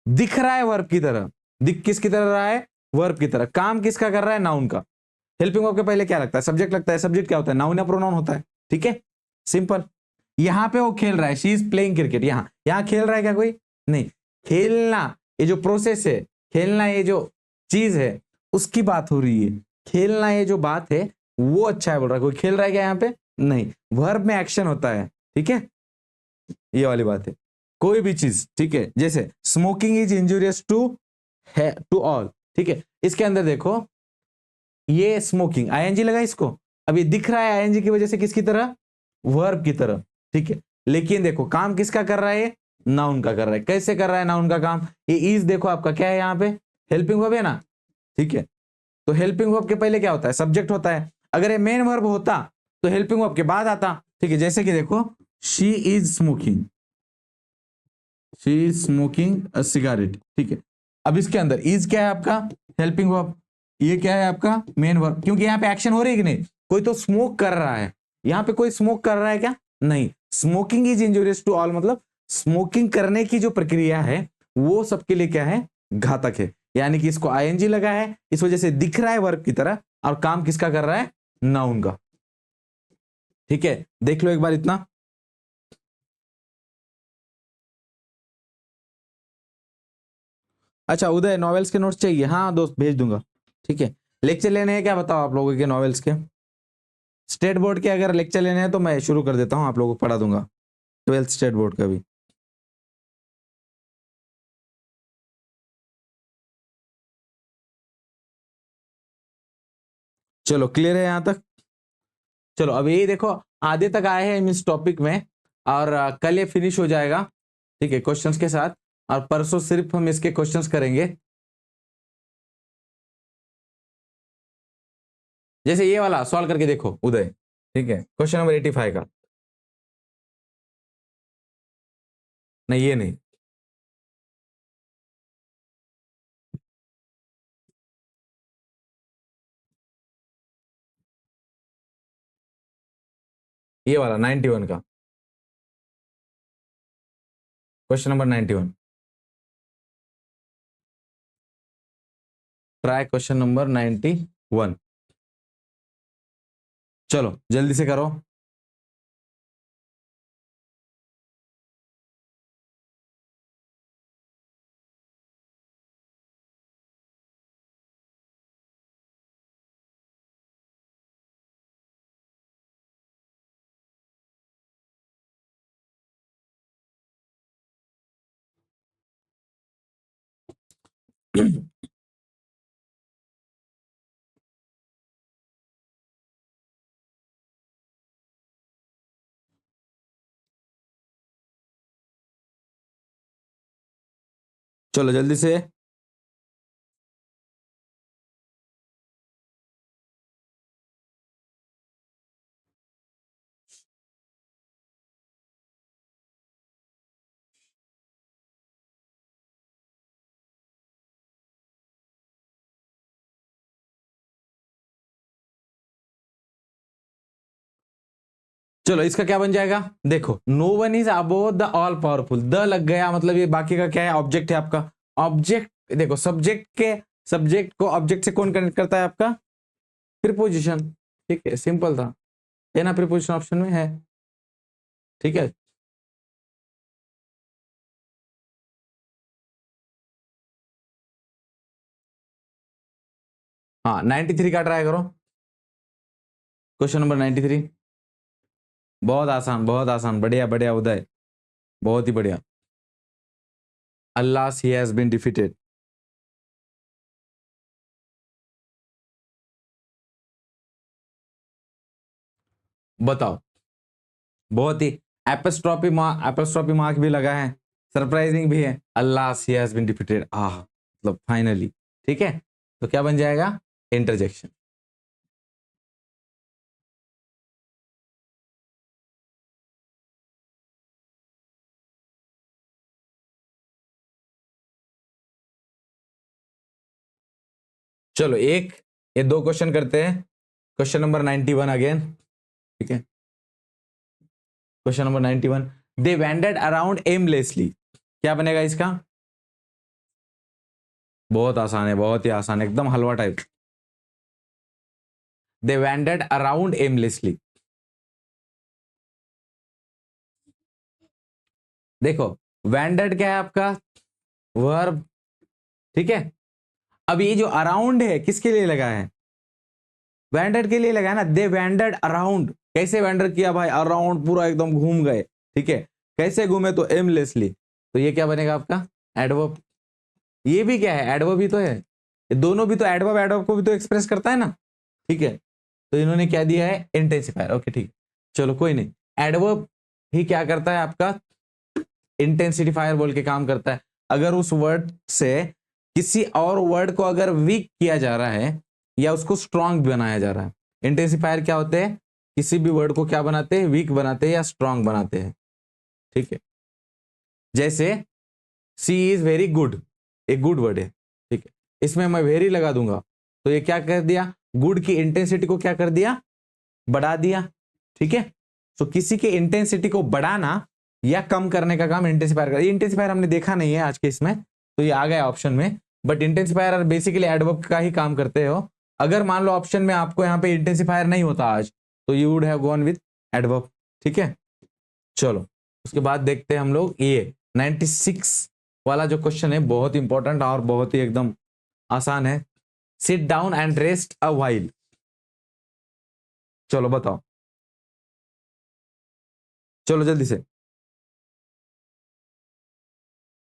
दिख रहा है वर्ब की तरह, दिख किसकी तरह रहा है, वर्ब की तरह, काम किसका कर रहा है, नाउन का। हेल्पिंग वर्ब के पहले क्या लगता है, सब्जेक्ट लगता है, सब्जेक्ट क्या होता है, नाउन या प्रोनाउन होता है, ठीक है, सिंपल। यहां पे वो खेल रहा है, शी इज प्लेइंग क्रिकेट, यहां यहां खेल रहा है क्या कोई, नहीं, खेलना ये जो प्रोसेस है, खेलना ये जो चीज है उसकी बात हो रही है, खेलना ये जो बात है वो अच्छा है बोल रहा है, कोई खेल रहा है क्या यहाँ पे, नहीं, वर्ब में एक्शन होता है, ठीक है, ये वाली बात है। कोई भी चीज, ठीक है, जैसे स्मोकिंग इज इंजूरियस टू है टू ऑल, ठीक है। इसके अंदर देखो ये स्मोकिंग आईएनजी लगा इसको, अब ये दिख रहा है आईएनजी की वजह से किसकी तरह, वर्ब की तरह, ठीक है। लेकिन देखो काम किसका कर रहा है, नाउन का कर रहा है। कैसे कर रहा है नाउन का काम, ये इज देखो आपका क्या है यहाँ पे, हेल्पिंग वर्ब है ना, ठीक है। तो हेल्पिंग वर्ब के पहले क्या होता है, सब्जेक्ट होता है। अगर ये मेन वर्ब होता तो हेल्पिंग वर्ब के बाद आता, ठीक है। जैसे कि देखो she is smoking, she is smoking a cigarette, ठीक है। अब इसके अंदर इज क्या है आपका, हेल्पिंग वर्ब, ये क्या है आपका मेन वर्ब, क्योंकि यहाँ पे एक्शन हो रही है कि नहीं, कोई तो स्मोक कर रहा है। यहाँ पे कोई स्मोक कर रहा है क्या, नहीं। Smoking is injurious to all, मतलब स्मोकिंग करने की जो प्रक्रिया है वो सबके लिए क्या है, घातक है। यानी कि इसको आईएनजी लगा है, इस वजह से दिख रहा है वर्ब की तरह, और काम किसका कर रहा है, नाउन का, ठीक है। देख लो एक बार इतना। अच्छा उदय नॉवेल्स के नोट्स चाहिए, हाँ दोस्त भेज दूंगा, ठीक है। लेक्चर लेने हैं क्या बताओ आप लोगों के नॉवेल्स के, स्टेट बोर्ड के अगर लेक्चर लेने हैं तो मैं शुरू कर देता हूँ, आप लोगों को पढ़ा दूंगा, 12th स्टेट बोर्ड का भी। चलो क्लियर है यहां तक। चलो अब यही देखो आधे तक आए हैं इस टॉपिक में, और कल ये फिनिश हो जाएगा, ठीक है, क्वेश्चंस के साथ। और परसों सिर्फ हम इसके क्वेश्चंस करेंगे। जैसे ये वाला सॉल्व करके देखो उदय, ठीक है, क्वेश्चन नंबर 85 का, नहीं ये नहीं, ये वाला 91 का, question number 91, try question number 91। चलो जल्दी से करो। चलो जल्दी से। चलो इसका क्या बन जाएगा, देखो no one is above the all powerful, the लग गया, मतलब ये बाकी का क्या है, ऑब्जेक्ट है आपका। ऑब्जेक्ट देखो सब्जेक्ट को ऑब्जेक्ट से कौन कनेक्ट करता है आपका, प्रीपोजिशन, ठीक है, सिंपल था, है ना, प्रीपोजिशन ऑप्शन में है, ठीक है। हाँ 93 का ट्राई करो, क्वेश्चन नंबर 93। बहुत आसान, बहुत आसान, बढ़िया बढ़िया उदय, बहुत ही बढ़िया। अल्लाह ही हैज बीन डिफीटेड, बताओ, बहुत ही एपोस्ट्रोफी मार्क भी लगा है, सरप्राइजिंग भी है, अल्लाह ही हैज बीन डिफीटेड, आह मतलब फाइनली, ठीक है। तो क्या बन जाएगा, इंटरजेक्शन। चलो एक ये दो क्वेश्चन करते हैं, क्वेश्चन नंबर 91 अगेन, ठीक है। क्वेश्चन नंबर 91, दे वैंडर्ड अराउंड एमलेसली, क्या बनेगा इसका, बहुत आसान है, बहुत ही आसान, एकदम हलवा टाइप। दे वैंडर्ड अराउंड एमलेसली, देखो वैंडर्ड क्या है आपका, वर्ब, ठीक है। अब ये जो अराउंड है किसके लिए लगा है, वैंडर्ड के लिए लगा है ना, दे वैंडर्ड अराउंड, कैसे वैंडर किया भाई, अराउंड पूरा एकदम घूम गए, ठीक है। कैसे घूमे, तो एमलेसली, तो ये क्या बनेगा आपका एडवर्ब, ये भी क्या है, एडवर्ब ही तो है, ये दोनों भी तो एडवर्ब एडवर्ब को भी तो एक्सप्रेस करता है ना, ठीक है। तो इन्होंने क्या दिया है, इंटेंसिफायर, ओके ठीक है, चलो कोई नहीं। एडवर्ब ही क्या करता है आपका, इंटेंसिफायर बोल के काम करता है। अगर उस वर्ड से किसी और वर्ड को अगर वीक किया जा रहा है या उसको स्ट्रांग बनाया जा रहा है, इंटेंसिफायर क्या होते हैं, किसी भी वर्ड को क्या बनाते हैं, वीक बनाते हैं या स्ट्रांग बनाते हैं, ठीक है। जैसे सी इज वेरी गुड, एक गुड वर्ड है, ठीक है, इसमें मैं वेरी लगा दूंगा तो ये क्या कर दिया, गुड की इंटेंसिटी को क्या कर दिया, बढ़ा दिया, ठीक है। तो किसी के इंटेंसिटी को बढ़ाना या कम करने का काम इंटेंसिफायर कर, इंटेंसिफायर हमने देखा नहीं है आज के इसमें, तो ये आ गया ऑप्शन में, बट इंटेंसिफायर बेसिकली एडवर्ब का ही काम करते हो। अगर मान लो ऑप्शन में आपको यहाँ पे इंटेंसिफायर नहीं होता आज, तो you would have gone with adverb, ठीक है। चलो उसके बाद देखते हैं हम लोग ये 96 वाला जो क्वेश्चन है, बहुत इंपॉर्टेंट और बहुत ही एकदम आसान है। Sit down and rest a while, चलो बताओ, चलो जल्दी से।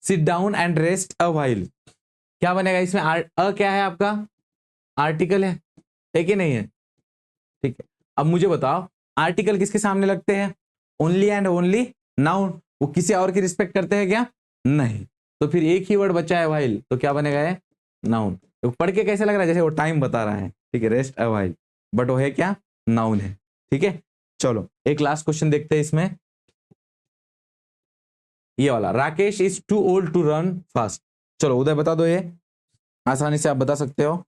Sit down and rest a while, क्या बनेगा इसमें, अ क्या है आपका, आर्टिकल है कि नहीं है, ठीक है। अब मुझे बताओ आर्टिकल किसके सामने लगते हैं, ओनली एंड ओनली नाउन, वो किसी और की रिस्पेक्ट करते हैं क्या, नहीं। तो फिर एक ही वर्ड बचा है व्हाइल, तो क्या बनेगा है, नाउन। तो पढ़ के कैसे लग रहा है, जैसे वो टाइम बता रहा है, ठीक है, रेस्ट अ व्हाइल, बट वो है क्या, नाउन है, ठीक है। चलो एक लास्ट क्वेश्चन देखते हैं इसमें, ये वाला, Rakesh is too old to run fast, चलो उदय बता दो, ये आसानी से आप बता सकते हो।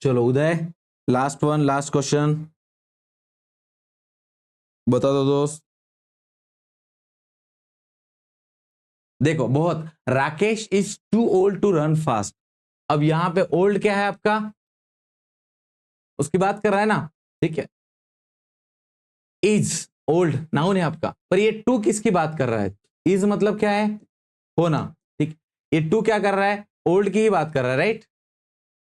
चलो Uday, last one, last question, बता दो दोस्त। देखो बहुत, Rakesh is too old to run fast, अब यहां पे ओल्ड क्या है आपका, उसकी बात कर रहा है ना, ठीक है। इज ओल्ड नाउन है आपका, पर ये टू किसकी बात कर रहा है, इज मतलब क्या है, होना, ठीक। ये टू क्या कर रहा है, ओल्ड की ही बात कर रहा है, राइट।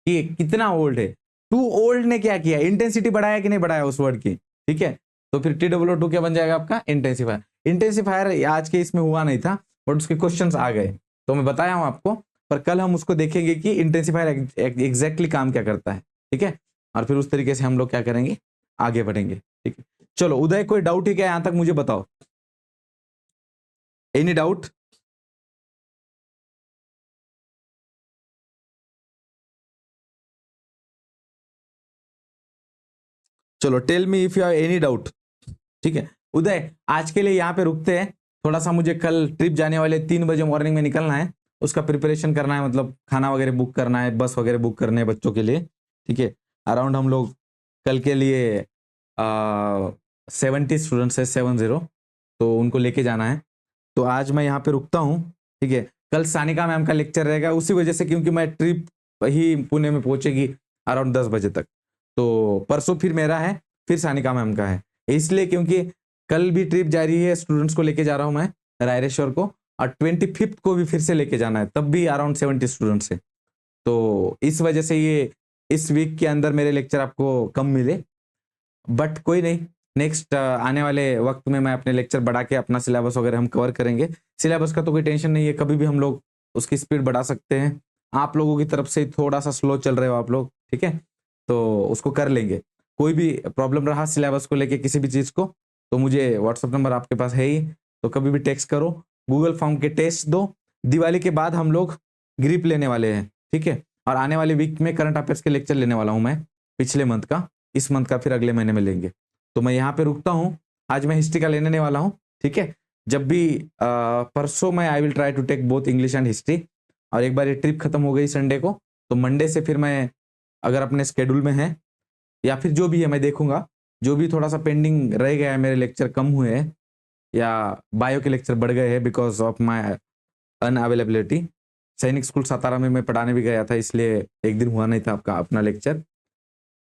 ये कितना ओल्ड है, टू ओल्ड ने क्या किया, इंटेंसिटी बढ़ाया कि नहीं बढ़ाया उस वर्ड की, ठीक है। तो फिर T-O-O-2 क्या बन जाएगा आपका, इंटेंसिफायर। इंटेंसिफायर आज के इसमें हुआ नहीं था, बट उसके क्वेश्चंस आ गए, तो मैं बताया हूं आपको, पर कल हम उसको देखेंगे कि इंटेंसिफायर एग्जैक्टली काम क्या करता है, ठीक है। और फिर उस तरीके से हम लोग क्या करेंगे, आगे बढ़ेंगे, ठीक है। चलो उदय, कोई डाउट है क्या यहां तक, मुझे बताओ, एनी डाउट। चलो tell me if you have any doubt, ठीक है। उदय आज के लिए यहाँ पे रुकते हैं, थोड़ा सा मुझे कल ट्रिप जाने वाले 3 बजे मॉर्निंग में निकलना है, उसका प्रिपरेशन करना है, मतलब खाना वगैरह बुक करना है, बस वगैरह बुक करने हैं बच्चों के लिए, ठीक है। अराउंड हम लोग कल के लिए 70 स्टूडेंट्स है, 70, तो उनको लेके जाना है। तो आज मैं यहाँ पे रुकता हूँ, ठीक है। कल सानिका मैम का लेक्चर रहेगा, उसी वजह से, क्योंकि मैं ट्रिप ही पुणे में पहुंचेगी अराउंड 10 बजे तक, तो परसों फिर मेरा है, फिर सानिका मैम का है, इसलिए क्योंकि कल भी ट्रिप जारी है, स्टूडेंट्स को लेके जा रहा हूँ मैं रायरेश्वर को, और 25th को भी फिर से लेके जाना है, तब भी अराउंड 70 स्टूडेंट्स है। तो इस वजह से ये इस वीक के अंदर मेरे लेक्चर आपको कम मिले, बट कोई नहीं, नेक्स्ट आने वाले वक्त में मैं अपने लेक्चर बढ़ा के अपना सिलेबस वगैरह हम कवर करेंगे। सिलेबस का तो कोई टेंशन नहीं है, कभी भी हम लोग उसकी स्पीड बढ़ा सकते हैं, आप लोगों की तरफ से थोड़ा सा स्लो चल रहे हो आप लोग, ठीक है, तो उसको कर लेंगे। कोई भी प्रॉब्लम रहा सिलेबस को लेके किसी भी चीज़ को, तो मुझे व्हाट्सअप नंबर आपके पास है ही, तो कभी भी टेक्स्ट करो, गूगल फॉर्म के टेस्ट दो। दिवाली के बाद हम लोग ग्रिप लेने वाले हैं, ठीक है, और आने वाले वीक में करंट अफेयर्स के लेक्चर लेने वाला हूँ मैं, पिछले मंथ का, इस मंथ का फिर अगले महीने में लेंगे। तो मैं यहाँ पे रुकता हूँ, आज मैं हिस्ट्री का लेने वाला हूँ, ठीक है। जब भी परसों मैं I will try to take both English and history, और एक बार ये ट्रिप खत्म हो गई संडे को, तो मंडे से फिर मैं अगर अपने स्केड्यूल में है या फिर जो भी है मैं देखूंगा, जो भी थोड़ा सा पेंडिंग रह गया है, मेरे लेक्चर कम हुए हैं या बायो के लेक्चर बढ़ गए हैं बिकॉज ऑफ माई अनअवेलेबिलिटी, सैनिक स्कूल सातारा में मैं पढ़ाने भी गया था, इसलिए एक दिन हुआ नहीं था आपका अपना लेक्चर,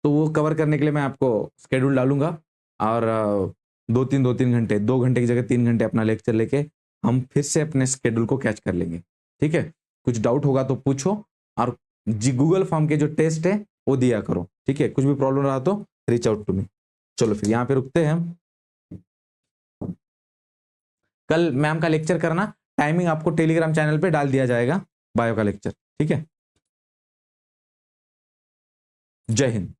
तो वो कवर करने के लिए मैं आपको स्केड्यूल डालूंगा, और 2-3 घंटे, 2 घंटे की जगह 3 घंटे अपना लेक्चर लेके हम फिर से अपने स्केड्यूल को कैच कर लेंगे, ठीक है। कुछ डाउट होगा तो पूछो, और जी गूगल फॉर्म के जो टेस्ट है वो दिया करो, ठीक है। कुछ भी प्रॉब्लम रहा तो रीच आउट टू मी। चलो फिर यहाँ पे रुकते हैं हम। कल मैम का लेक्चर करना, टाइमिंग आपको टेलीग्राम चैनल पे डाल दिया जाएगा, बायो का लेक्चर, ठीक है। जय हिंद।